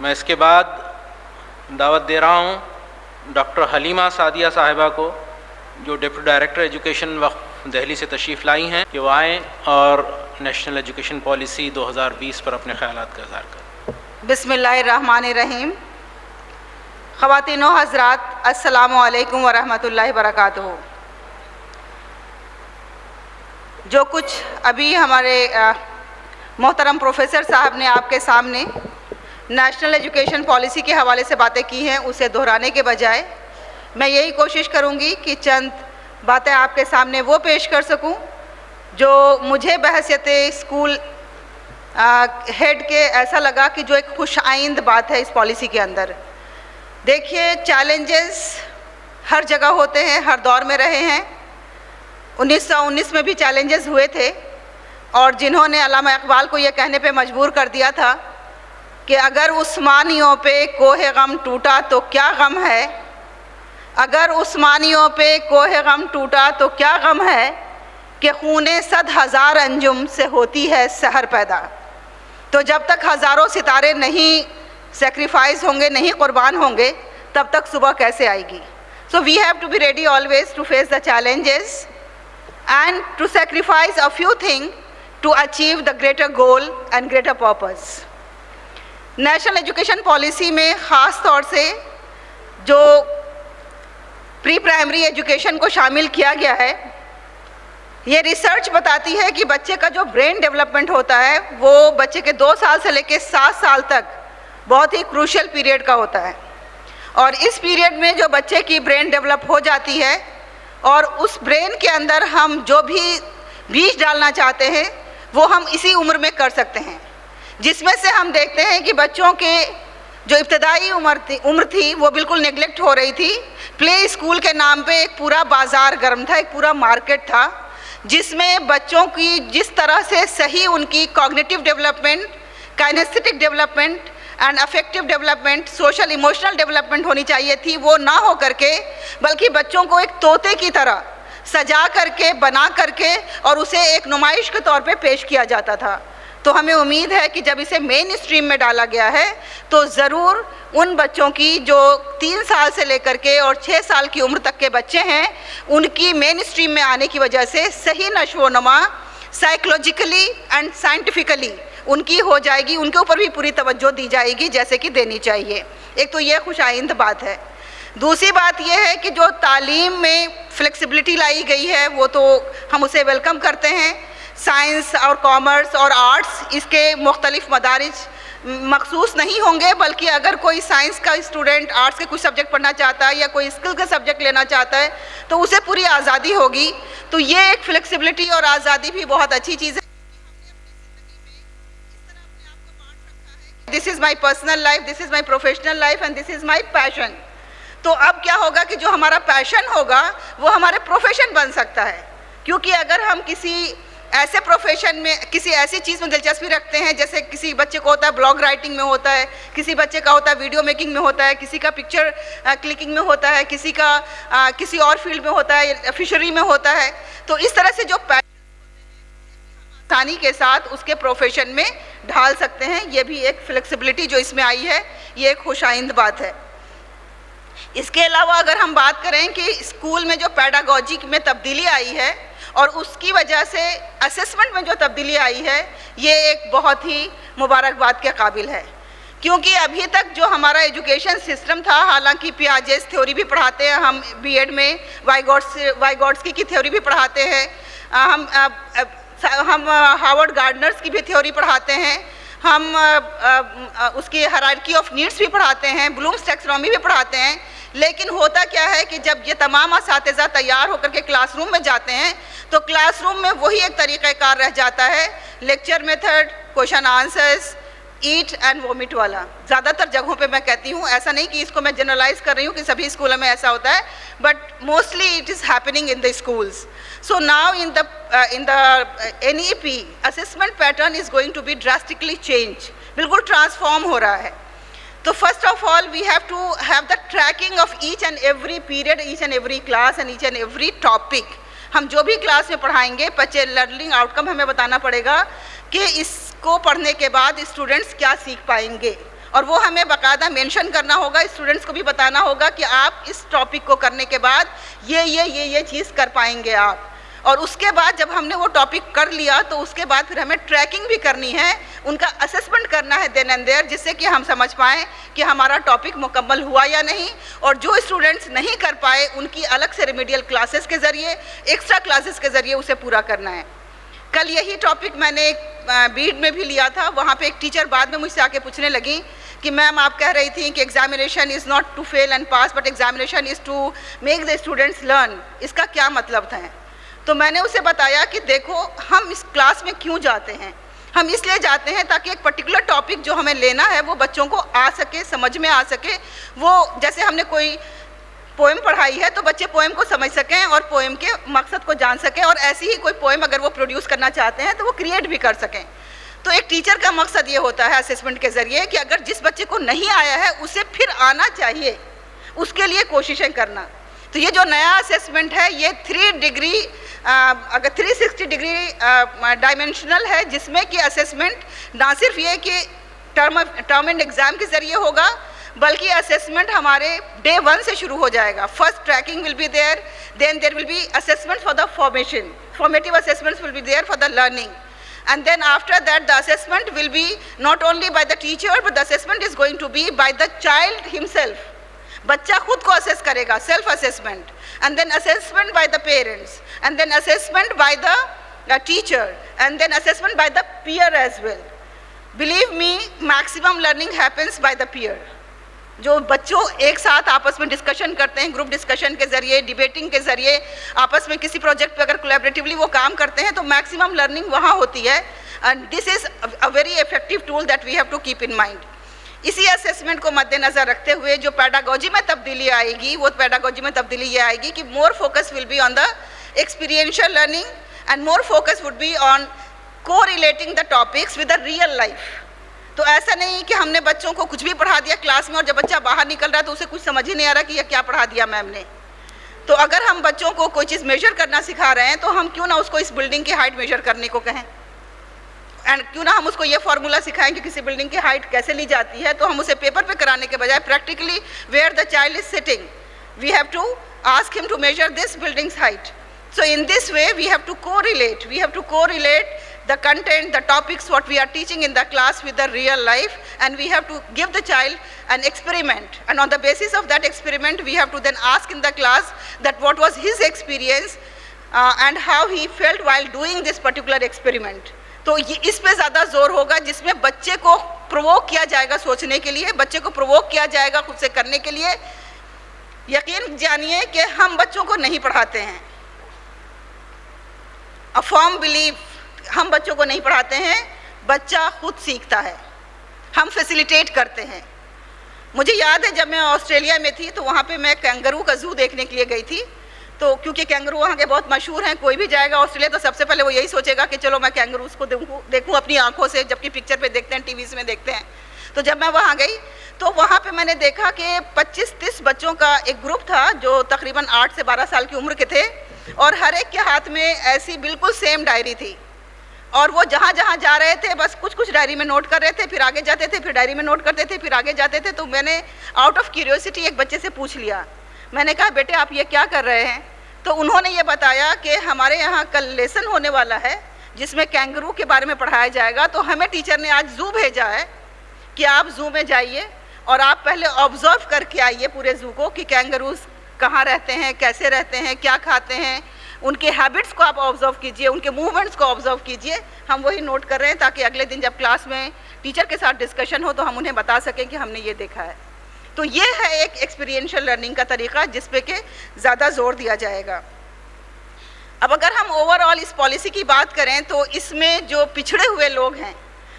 मैं इसके बाद दावत दे रहा हूँ डॉक्टर हलीमा सादिया साहिबा को, जो डिप्टी डायरेक्टर एजुकेशन वक्फ दिल्ली से तशरीफ़ लाई हैं, कि वो आएँ और नेशनल एजुकेशन पॉलिसी 2020 पर अपने ख़यालात का इज़हार करें। बिस्मिल्लाहिर्रहमानिर्रहीम। ख़वातीन व हज़रात, अस्सलामु अलैकुम व रहमतुल्लाहि व बरकातुहू। जो कुछ अभी हमारे मोहतरम प्रोफेसर साहब ने आपके सामने नेशनल एजुकेशन पॉलिसी के हवाले से बातें की हैं, उसे दोहराने के बजाय मैं यही कोशिश करूंगी कि चंद बातें आपके सामने वो पेश कर सकूं जो मुझे बहैसियत स्कूल हेड के ऐसा लगा कि जो एक खुशाइंद बात है इस पॉलिसी के अंदर। देखिए, चैलेंजेस हर जगह होते हैं, हर दौर में रहे हैं। 1919 में भी चैलेंजेस हुए थे, और जिन्होंने अल्लामा इकबाल को ये कहने पे मजबूर कर दिया था कि अगर उस्मानियों पे कोहे गम टूटा तो क्या गम है, अगर उस्मानियों पे कोहे गम टूटा तो क्या गम है, कि खूने 100,000 अंजुम से होती है सहर पैदा। तो जब तक हज़ारों सितारे नहीं सेक्रीफाइस होंगे, नहीं कुर्बान होंगे, तब तक सुबह कैसे आएगी। So we have to be ready always to face the challenges and to sacrifice a few things to achieve the greater goal and greater purpose. National education policy में ख़ास तौर से जो प्री प्राइमरी एजुकेशन को शामिल किया गया है, ये रिसर्च बताती है कि बच्चे का जो ब्रेन डेवलपमेंट होता है वो बच्चे के 2 साल से लेकर 7 साल तक बहुत ही क्रूशियल पीरियड का होता है। और इस पीरियड में जो बच्चे की ब्रेन डेवलप हो जाती है और उस ब्रेन के अंदर हम जो भी बीज डालना चाहते हैं वो हम इसी उम्र में कर सकते हैं, जिसमें से हम देखते हैं कि बच्चों के जो इब्तदाई उम्र थी वो बिल्कुल नेग्लेक्ट हो रही थी। प्ले स्कूल के नाम पे एक पूरा बाज़ार गर्म था, एक पूरा मार्केट था, जिसमें बच्चों की जिस तरह से सही उनकी cognitive development, kinaesthetic development and affective development, social emotional development होनी चाहिए थी, वो ना हो करके बल्कि बच्चों को एक तोते की तरह सजा करके, बना करके और उसे एक नुमाइश के तौर पे पेश किया जाता था। तो हमें उम्मीद है कि जब इसे मेन स्ट्रीम में डाला गया है तो ज़रूर उन बच्चों की जो 3 साल से लेकर के और 6 साल की उम्र तक के बच्चे हैं, उनकी मेन स्ट्रीम में आने की वजह से सही नशोनुमा साइकोलॉजिकली एंड साइंटिफिकली उनकी हो जाएगी, उनके ऊपर भी पूरी तवज्जो दी जाएगी जैसे कि देनी चाहिए। एक तो ये खुशाइंद बात है। दूसरी बात यह है कि जो तालीम में फ्लेक्सिबिलिटी लाई गई है वो तो हम उसे वेलकम करते हैं। साइंस और कॉमर्स और आर्ट्स इसके मुख्तलिफ मदारिज मखसूस नहीं होंगे, बल्कि अगर कोई साइंस का स्टूडेंट आर्ट्स के कुछ सब्जेक्ट पढ़ना चाहता है या कोई स्किल का सब्जेक्ट लेना चाहता है तो उसे पूरी आज़ादी होगी। तो ये एक फ्लेक्सिबिलिटी और आज़ादी भी बहुत अच्छी चीज़ है। This is my personal life, this is my professional life and this is my passion. तो अब क्या होगा कि जो हमारा पैशन होगा वो हमारे प्रोफेशन बन सकता है, क्योंकि अगर हम किसी ऐसे प्रोफेशन में, किसी ऐसी चीज़ में दिलचस्पी रखते हैं, जैसे किसी बच्चे को होता है ब्लॉग राइटिंग में होता है, किसी बच्चे का होता है वीडियो मेकिंग में होता है, किसी का पिक्चर क्लिकिंग में होता है, किसी का किसी और फील्ड में होता है, फिशरी में होता है, तो इस तरह से जो आसानी के साथ उसके प्रोफेशन में ढाल सकते हैं। ये भी एक फ्लेक्सिबिलिटी जो इसमें आई है, ये एक खुशाइंद बात है। इसके अलावा अगर हम बात करें कि स्कूल में जो पेडागॉजी में तब्दीली आई है और उसकी वजह से असेसमेंट में जो तब्दीली आई है, ये एक बहुत ही मुबारकबाद के काबिल है, क्योंकि अभी तक जो हमारा एजुकेशन सिस्टम था, हालांकि पियाजेस थ्योरी भी पढ़ाते हैं हम बीएड में, वाइगॉट्स्की की थ्योरी भी पढ़ाते हैं, हम हार्वर्ड गार्डनर्स की भी थ्योरी पढ़ाते हैं, हम उसकी हायरार्की ऑफ नीड्स भी पढ़ाते हैं, ब्लूम्स टैक्सोनॉमी भी पढ़ाते हैं, लेकिन होता क्या है कि जब ये तमाम असातिज़ा तैयार होकर के क्लासरूम में जाते हैं तो क्लासरूम में वही एक तरीक़ाकार रह जाता है, lecture method, question answers, eat and vomit वाला। ज़्यादातर जगहों पे मैं कहती हूँ, ऐसा नहीं कि इसको मैं जनरलाइज कर रही हूँ कि सभी स्कूलों में ऐसा होता है, but mostly it is happening in the schools. So now in the NEP assessment pattern is going to be drastically change, बिल्कुल ट्रांसफॉर्म हो रहा है। तो first of all we have to have the tracking of each and every period, each and every class and each and every topic. हम जो भी class में पढ़ाएंगे, बच्चे लर्निंग आउटकम हमें बताना पड़ेगा कि इसको पढ़ने के बाद स्टूडेंट्स क्या सीख पाएंगे और वो हमें बाकायदा मेंशन करना होगा, स्टूडेंट्स को भी बताना होगा कि आप इस टॉपिक को करने के बाद ये चीज़ कर पाएंगे आप। और उसके बाद जब हमने वो टॉपिक कर लिया तो उसके बाद फिर हमें ट्रैकिंग भी करनी है, उनका असेसमेंट करना है देन एंड देयर, जिससे कि हम समझ पाएँ कि हमारा टॉपिक मुकम्मल हुआ या नहीं। और जो स्टूडेंट्स नहीं कर पाए उनकी अलग से रेमेडियल क्लासेस के ज़रिए, एक्स्ट्रा क्लासेस के ज़रिए उसे पूरा करना है। कल यही टॉपिक मैंने एक बीड में भी लिया था, वहाँ पे एक टीचर बाद में मुझसे आके पूछने लगी कि मैम आप कह रही थी कि examination is not to fail and pass but examination is to make the students learn, इसका क्या मतलब था? तो मैंने उसे बताया कि देखो हम इस क्लास में क्यों जाते हैं, हम इसलिए जाते हैं ताकि एक पर्टिकुलर टॉपिक जो हमें लेना है वो बच्चों को आ सके, समझ में आ सके। वो जैसे हमने कोई पोएम पढ़ाई है तो बच्चे पोएम को समझ सकें और पोएम के मकसद को जान सकें, और ऐसी ही कोई पोएम अगर वो प्रोड्यूस करना चाहते हैं तो वो क्रिएट भी कर सकें। तो एक टीचर का मकसद ये होता है असेसमेंट के ज़रिए कि अगर जिस बच्चे को नहीं आया है उसे फिर आना चाहिए, उसके लिए कोशिशें करना। तो ये जो नया असेसमेंट है ये 3 डिग्री अगर 360 डिग्री डायमेंशनल है, जिसमें कि असेसमेंट ना सिर्फ ये कि टर्म एंड एग्ज़ाम के ज़रिए होगा बल्कि असेसमेंट हमारे डे 1 से शुरू हो जाएगा। First tracking will be there, then there will be assessment for the formation, formative assessments will be there for the learning, and then after that the assessment will be not only by the teacher but the assessment is going to be by the child himself. बच्चा खुद को assess करेगा, self assessment, and then assessment by the parents, and then assessment by the teacher, and then assessment by the peer as well. Believe me, maximum learning happens by the peer. जो बच्चों एक साथ आपस में discussion करते हैं, group discussion के ज़रिए, डिबेटिंग के ज़रिए, आपस में किसी प्रोजेक्ट पे अगर कोलैबोरेटिवली वो काम करते हैं तो मैक्सिमम लर्निंग वहाँ होती है। And this is a very effective tool that we have to keep in mind. इसी असेसमेंट को मद्देनज़र रखते हुए जो पैडागोजी में तब्दीली आएगी, वो पैडागोजी में तब्दीली ये आएगी कि more focus will be on the experiential learning and more focus would be on correlating the topics with the real life. तो ऐसा नहीं कि हमने बच्चों को कुछ भी पढ़ा दिया क्लास में और जब बच्चा बाहर निकल रहा है तो उसे कुछ समझ ही नहीं आ रहा कि यह क्या पढ़ा दिया मैम ने। तो अगर हम बच्चों को कोई चीज़ मेजर करना सिखा रहे हैं तो हम क्यों ना उसको इस बिल्डिंग की हाइट मेजर करने को कहें, एंड क्यों ना हम उसको ये फार्मूला सिखाएं कि किसी बिल्डिंग की हाइट कैसे ली जाती है। तो हम उसे पेपर पे कराने के बजाय practically where the child is sitting we have to ask him to measure this buildings height. So in this way we have to correlate the content, the topics what we are teaching in the class with the real life, and we have to give the child an experiment, and on the basis of that experiment we have to then ask in the class that what was his experience and how he felt while doing this particular experiment. तो ये इस पे ज़्यादा जोर होगा जिसमें बच्चे को प्रोवोक किया जाएगा सोचने के लिए, बच्चे को प्रोवोक किया जाएगा खुद से करने के लिए। यकीन जानिए कि हम बच्चों को नहीं पढ़ाते हैं, अ फर्म बिलीव, हम बच्चों को नहीं पढ़ाते हैं, बच्चा खुद सीखता है, हम फैसिलिटेट करते हैं। मुझे याद है जब मैं ऑस्ट्रेलिया में थी तो वहाँ पे मैं कैंगरू का ज़ू देखने के लिए गई थी। तो क्योंकि कैंगरू वहाँ के बहुत मशहूर हैं, कोई भी जाएगा ऑस्ट्रेलिया तो सबसे पहले वो यही सोचेगा कि चलो मैं कैंगरूज़ को देखूँ अपनी आंखों से, जबकि पिक्चर पे देखते हैं, टीवीज़ में देखते हैं। तो जब मैं वहाँ गई तो वहाँ पे मैंने देखा कि 25-30 बच्चों का एक ग्रुप था जो तकरीबन 8 से 12 साल की उम्र के थे, और हर एक के हाथ में ऐसी बिल्कुल सेम डायरी थी, और वो जहाँ जहाँ जा रहे थे बस कुछ डायरी में नोट कर रहे थे, फिर आगे जाते थे, फिर डायरी में नोट करते थे, फिर आगे जाते थे। तो मैंने आउट ऑफ क्यूरियोसिटी एक बच्चे से पूछ लिया, मैंने कहा बेटे आप ये क्या कर रहे हैं? तो उन्होंने ये बताया कि हमारे यहाँ कल लेसन होने वाला है जिसमें कैंगरू के बारे में पढ़ाया जाएगा, तो हमें टीचर ने आज ज़ू भेजा है कि आप ज़ू में जाइए और आप पहले ऑब्ज़र्व करके आइए पूरे ज़ू को कि कैंगरूज़ कहाँ रहते हैं, कैसे रहते हैं, क्या खाते हैं, उनके हैबिट्स को आप ऑब्ज़र्व कीजिए, उनके मूवमेंट्स को ऑब्ज़र्व कीजिए। हम वही नोट कर रहे हैं ताकि अगले दिन जब क्लास में टीचर के साथ डिस्कशन हो तो हम उन्हें बता सकें कि हमने ये देखा है। तो ये है एक एक्सपीरियंशियल लर्निंग का तरीका जिस पे कि ज़्यादा जोर दिया जाएगा। अब अगर हम ओवरऑल इस पॉलिसी की बात करें तो इसमें जो पिछड़े हुए लोग हैं,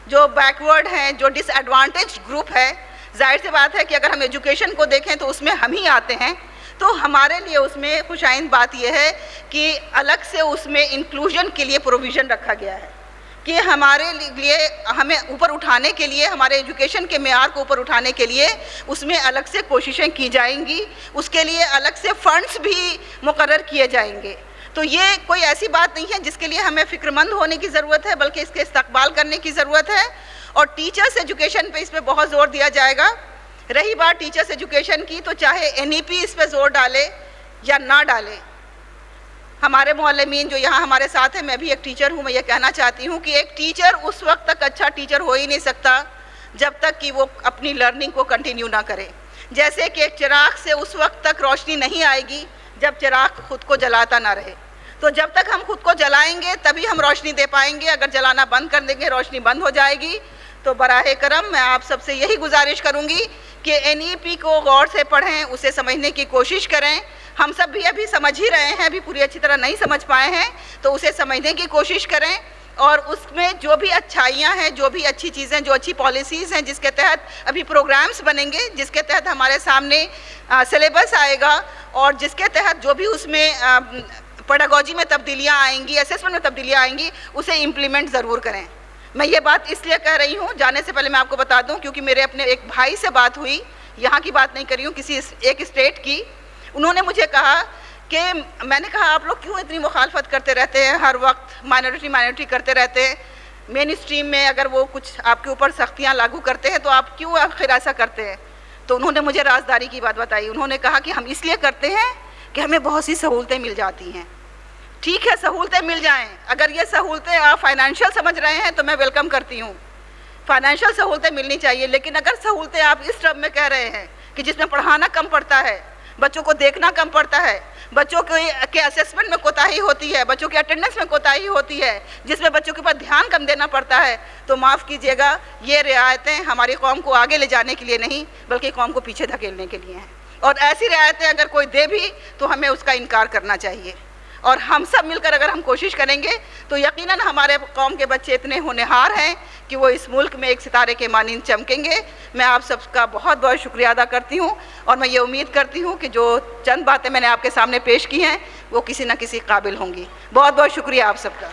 जो बैकवर्ड हैं, जो डिसएडवांटेज ग्रुप है, जाहिर सी बात है कि अगर हम एजुकेशन को देखें तो उसमें हम ही आते हैं। तो हमारे लिए उसमें खुशाइंद बात यह है कि अलग से उसमें इंक्लूजन के लिए प्रोविज़न रखा गया है कि हमारे लिए हमें ऊपर उठाने के लिए, हमारे एजुकेशन के मेयार को ऊपर उठाने के लिए उसमें अलग से कोशिशें की जाएंगी, उसके लिए अलग से फ़ंड्स भी मुकर्रर किए जाएंगे। तो ये कोई ऐसी बात नहीं है जिसके लिए हमें फ़िक्रमंद होने की ज़रूरत है, बल्कि इसके इस्तकबाल करने की ज़रूरत है। और टीचर्स एजुकेशन पे इस पर बहुत ज़ोर दिया जाएगा। रही बात टीचर्स एजुकेशन की, तो चाहे एनईपी इस पर ज़ोर डाले या ना डाले, हमारे मोअल्लिमीन जो यहाँ हमारे साथ हैं, मैं भी एक टीचर हूँ, मैं ये कहना चाहती हूँ कि एक टीचर उस वक्त तक अच्छा टीचर हो ही नहीं सकता जब तक कि वो अपनी लर्निंग को कंटिन्यू ना करे। जैसे कि एक चिराग से उस वक्त तक रोशनी नहीं आएगी जब चिराग खुद को जलाता ना रहे। तो जब तक हम खुद को जलाएंगे तभी हम रोशनी दे पाएंगे। अगर जलाना बंद कर देंगे, रोशनी बंद हो जाएगी। तो बराहे करम मैं आप सबसे यही गुजारिश करूँगी कि एनईपी को गौर से पढ़ें, उसे समझने की कोशिश करें। हम सब भी अभी समझ ही रहे हैं, अभी पूरी अच्छी तरह नहीं समझ पाए हैं, तो उसे समझने की कोशिश करें और उसमें जो भी अच्छाइयाँ हैं, जो भी अच्छी चीज़ें, जो अच्छी पॉलिसीज़ हैं, जिसके तहत अभी प्रोग्राम्स बनेंगे, जिसके तहत हमारे सामने सिलेबस आएगा और जिसके तहत जो भी उसमें पेडागोजी में तब्दीलियाँ आएंगी, असेसमेंट में तब्दीलियाँ आएंगी, उसे इम्प्लीमेंट ज़रूर करें। मैं ये बात इसलिए कह रही हूँ, जाने से पहले मैं आपको बता दूँ, क्योंकि मेरे अपने एक भाई से बात हुई, यहाँ की बात नहीं कर रही हूँ, किसी एक स्टेट की। उन्होंने मुझे कहा कि मैंने कहा आप लोग क्यों इतनी मुखालफत करते रहते हैं, हर वक्त माइनॉरिटी करते रहते हैं। मेन स्ट्रीम में अगर वो कुछ आपके ऊपर सख्तियाँ लागू करते हैं तो आप क्यों आखिर ऐसा करते हैं? तो उन्होंने मुझे राजदारी की बात बताई। उन्होंने कहा कि हम इसलिए करते हैं कि हमें बहुत सी सहूलतें मिल जाती हैं। ठीक है, सहूलतें मिल जाएं, अगर ये सहूलतें आप फाइनेंशियल समझ रहे हैं तो मैं वेलकम करती हूँ, फाइनेंशियल सहूलतें मिलनी चाहिए। लेकिन अगर सहूलतें आप इस टर्म में कह रहे हैं कि जिसमें पढ़ाना कम पड़ता है, बच्चों को देखना कम पड़ता है, बच्चों के असेसमेंट में कोताही होती है, बच्चों की अटेंडेंस में कोताही होती है, जिसमें बच्चों के ऊपर ध्यान कम देना पड़ता है, तो माफ़ कीजिएगा, ये रियायतें हमारी कौम को आगे ले जाने के लिए नहीं बल्कि कौम को पीछे धकेलने के लिए हैं। और ऐसी रियायतें अगर कोई दे भी तो हमें उसका इनकार करना चाहिए। और हम सब मिलकर अगर हम कोशिश करेंगे तो यकीनन हमारे कौम के बच्चे इतने होनहार हैं कि वो इस मुल्क में एक सितारे के मानिंद चमकेंगे। मैं आप सबका बहुत बहुत शुक्रिया अदा करती हूँ और मैं ये उम्मीद करती हूँ कि जो चंद बातें मैंने आपके सामने पेश की हैं वो किसी न किसी काबिल होंगी। बहुत बहुत शुक्रिया आप सबका।